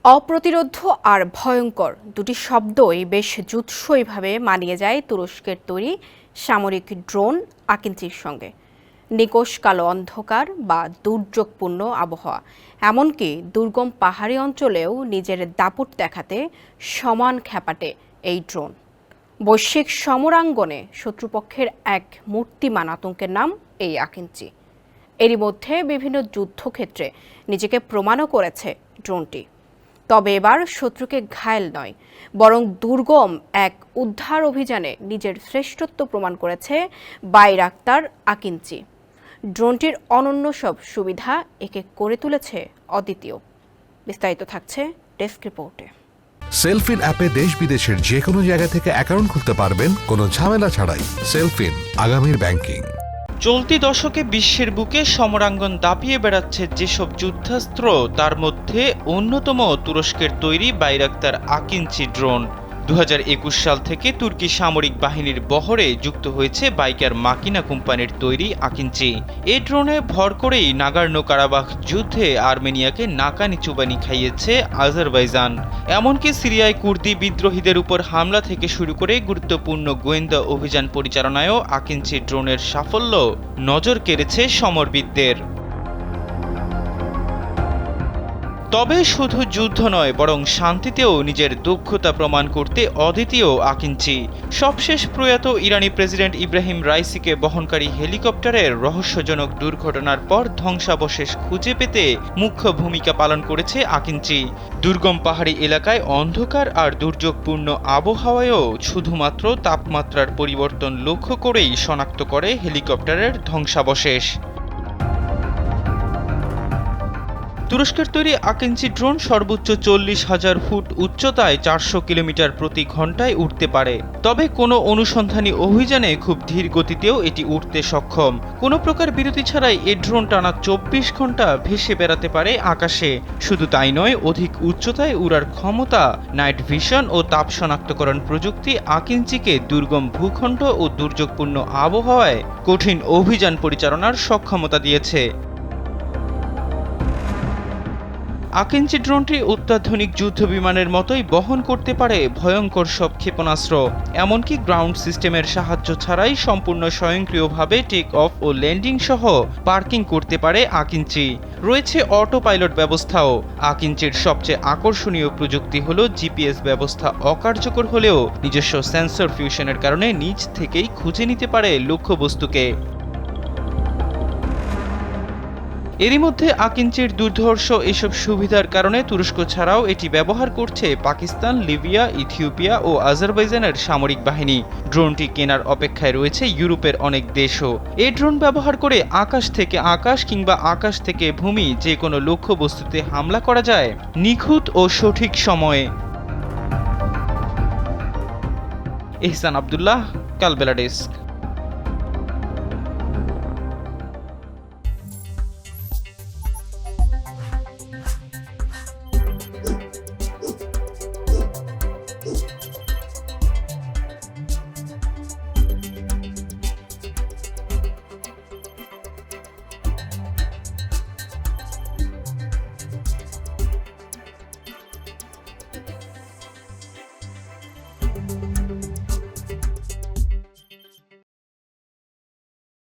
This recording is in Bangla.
অপ্রতিরোধ্য আর ভয়ঙ্কর দুটি শব্দই বেশ জুৎসইভাবে মানিয়ে যায় তুরস্কের তৈরি সামরিক ড্রোন আকিঞ্চির সঙ্গে। নিকষ কালো অন্ধকার বা দুর্যোগপূর্ণ আবহাওয়া, এমনকি দুর্গম পাহাড়ি অঞ্চলেও নিজের দাপট দেখাতে সমান খ্যাপাটে এই ড্রোন। বৈশ্বিক সমরাঙ্গনে শত্রুপক্ষের এক মূর্তিমান আতঙ্কের নাম এই আকিঞ্চি। এরই মধ্যে বিভিন্ন যুদ্ধক্ষেত্রে নিজেকে প্রমাণও করেছে ড্রোনটি। তবে এবার শত্রুকে ঘায়েল নয়, বরং দুর্গম এক উদ্ধার অভিযানে নিজের শ্রেষ্ঠত্ব প্রমাণ করেছে বাইরাক্তার আকিঞ্চি। ড্রোনটির অনন্য সব সুবিধা একে করে তুলেছে অদ্বিতীয়। বিস্তারিত থাকছে ডেস্ক রিপোর্টে। সেলফিন অ্যাপে দেশ বিদেশের যে কোনো জায়গা থেকে অ্যাকাউন্ট খুলতে পারবেন কোনো ঝামেলা ছাড়াই। সেলফিন, আগামীর ব্যাংকিং। চলতি দশকে বিশ্বের বুকে সমরাঙ্গন দাপিয়ে বেড়াচ্ছে যেসব যুদ্ধাস্ত্র, তার মধ্যে অন্যতম তুরস্কের তৈরি বাইরাক্তার আকিঞ্চি ড্রোন। 2021 সাল থেকে তুর্কি সামরিক বাহিনীর বহরে যুক্ত হয়েছে বাইকার মাকিনা কোম্পানির তৈরি আকিঞ্চি। এই ড্রোনে ভর করেই নাগার্নো কারাবাখ যুদ্ধে আর্মেনিয়াকে নাকানি চুবানি খাইয়েছে আজারবাইজান। এমনকি সিরিয়ায় কুর্দি বিদ্রোহীদের উপর হামলা থেকে শুরু করে গুরুত্বপূর্ণ গোয়েন্দা অভিযান পরিচালনায়ও আকিঞ্চি ড্রোনের সাফল্য নজর কেড়েছে সমরবিদদের। তবে শুধু যুদ্ধ নয়, বরং শান্তিতেও নিজের দক্ষতা প্রমাণ করতে অদ্বিতীয় আকিঞ্চি। সবশেষ প্রয়াত ইরানি প্রেসিডেন্ট ইব্রাহিম রাইসিকে বহনকারী হেলিকপ্টারের রহস্যজনক দুর্ঘটনার পর ধ্বংসাবশেষ খুঁজে পেতে মুখ্য ভূমিকা পালন করেছে আকিঞ্চি। দুর্গম পাহাড়ি এলাকায় অন্ধকার আর দুর্যোগপূর্ণ আবহাওয়ায়ও শুধুমাত্র তাপমাত্রার পরিবর্তন লক্ষ্য করেই শনাক্ত করে হেলিকপ্টারের ধ্বংসাবশেষ। তুরস্কের তৈরি আকিঞ্চি ড্রোন সর্বোচ্চ 40,000 ফুট উচ্চতায় 400 কিলোমিটার প্রতি ঘন্টায় উড়তে পারে। তবে কোনো অনুসন্ধানী অভিযানে খুব ধীর গতিতেও এটি উড়তে সক্ষম। কোনো প্রকার বিরতি ছাড়াই এই ড্রোন টানা 24 ঘন্টা ভেসে বেড়াতে পারে আকাশে। শুধু তাই নয়, অধিক উচ্চতায় উড়ার ক্ষমতা, নাইট ভিশন ও তাপ শনাক্তকরণ প্রযুক্তি আকিঞ্চিকে দুর্গম ভূখণ্ড ও দুর্যোগপূর্ণ আবহাওয়ায় কঠিন অভিযান পরিচালনার সক্ষমতা দিয়েছে। আকিঞ্চি ড্রোনটি অত্যাধুনিক যুদ্ধ বিমানের মতোই বহন করতে পারে ভয়ঙ্কর সব ক্ষেপণাস্ত্র। এমনকি গ্রাউন্ড সিস্টেমের সাহায্য ছাড়াই সম্পূর্ণ স্বয়ংক্রিয়ভাবে টেক অফ ও ল্যান্ডিং সহ পার্কিং করতে পারে আকিঞ্চি। রয়েছে অটো পাইলট ব্যবস্থাও। আকিঞ্চির সবচেয়ে আকর্ষণীয় প্রযুক্তি হলো জিপিএস ব্যবস্থা অকার্যকর হলেও নিজস্ব সেন্সর ফিউশনের কারণে নিজ থেকেই খুঁজে নিতে পারে লক্ষ্যবস্তুকে। এরই মধ্যে আকিঞ্চির দুর্ধর্ষ এসব সুবিধার কারণে তুরস্ক ছাড়াও এটি ব্যবহার করছে পাকিস্তান, লিবিয়া, ইথিওপিয়া ও আজারবাইজানের সামরিক বাহিনী। ড্রোনটি কেনার অপেক্ষায় রয়েছে ইউরোপের অনেক দেশও। এই ড্রোন ব্যবহার করে আকাশ থেকে আকাশ কিংবা আকাশ থেকে ভূমি যে কোনো লক্ষ্যবস্তুতে হামলা করা যায় নিখুঁত ও সঠিক সময়ে। এহসান আব্দুল্লাহ, কালবেলা ডেস্ক।